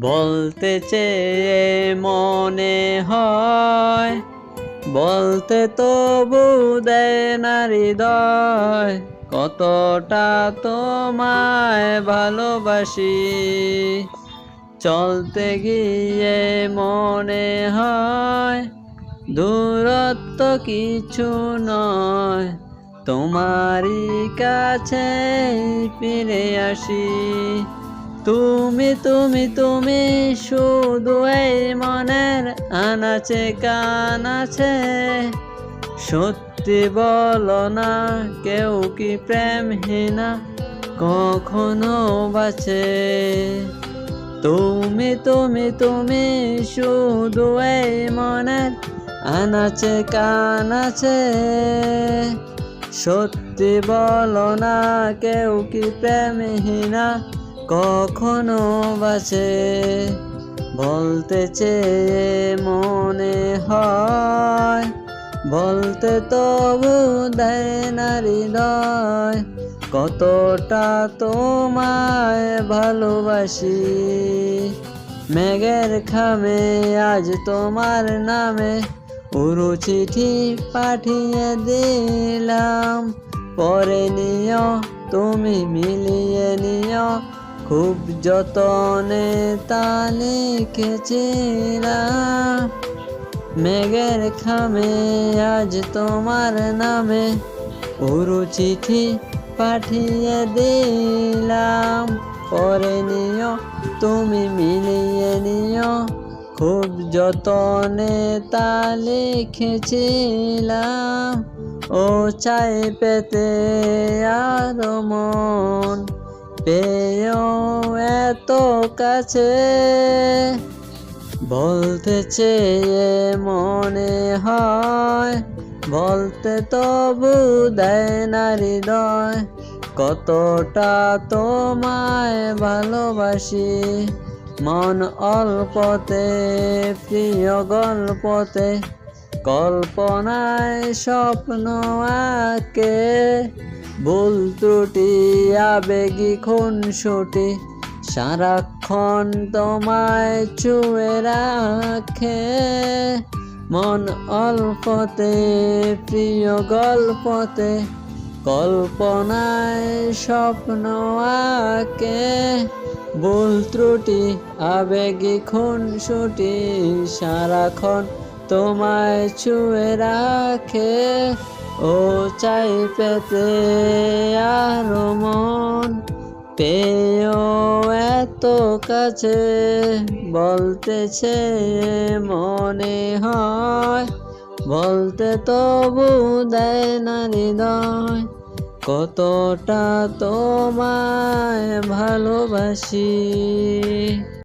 বলতে চেয়ে মনে হয়, বলতে তবু দেয় না হৃদয়, কতটা তোমায় ভালোবাসি। চলতে গিয়ে মনে হয় দূরত্ব কিছু নয়, তোমারই কাছে ফিরে আসি। তুমি তুমি তুমি শুধু এই মনের আনাচে কানাচে, সত্যি বলো না কেউ কি প্রেমহীনা কখনো বাঁচে। তুমি তুমি তুমি শুধু এই মনের আনাচে কানাচে, সত্যি বলো না কেউ কি প্রেমহীনা কখনো বাঁচে। বলতে চেয়ে মনে হয়, বলতে তবু দেয় না হৃদয়, কতটা তোমায় ভালোবাসি। মেঘের খামে আজ তোমার নামে উড়ু চিঠি পাঠিয়ে দিলাম, পরে নিও তুমি মিলিয়ে নিও, খুব যতনে তা লিখেছিলাম। মেঘের খামে আজ তোমার নামে উড়ু চিঠি পাঠিয়ে দিলাম, পরে নিও তুমি মিলিয়ে নিও, খুব যতনে তা লিখেছিলাম। ও চাই পেতে আরো মন, পেয়েও এত কাছে। বলতে চেয়ে মনে হয়, বলতে তবু দেয় না হৃদয়, কতটা তোমায় ভালোবাসি। মন অল্পতে প্রিয় গল্পতে, কল্পনায় স্বপ্ন আঁকে, ভুল ত্রুটি আবেগী খুনসুটি সারাক্ষণ তোমায় ছুঁয়ে রাখে। মন অল্পতে প্রিয় গল্পতে, কল্পনায় স্বপ্ন আঁকে, ভুল ত্রুটি আবেগী খুনসুটি সারাক্ষণ তোমায় ছুঁয়ে রাখে। ও চাই পেতে আরো মন, পেয়েও এত কাছে। বলতে চেয়ে মনে হয়, বলতে তবু দেয় না হৃদয়, কতটা তোমায় ভালোবাসি।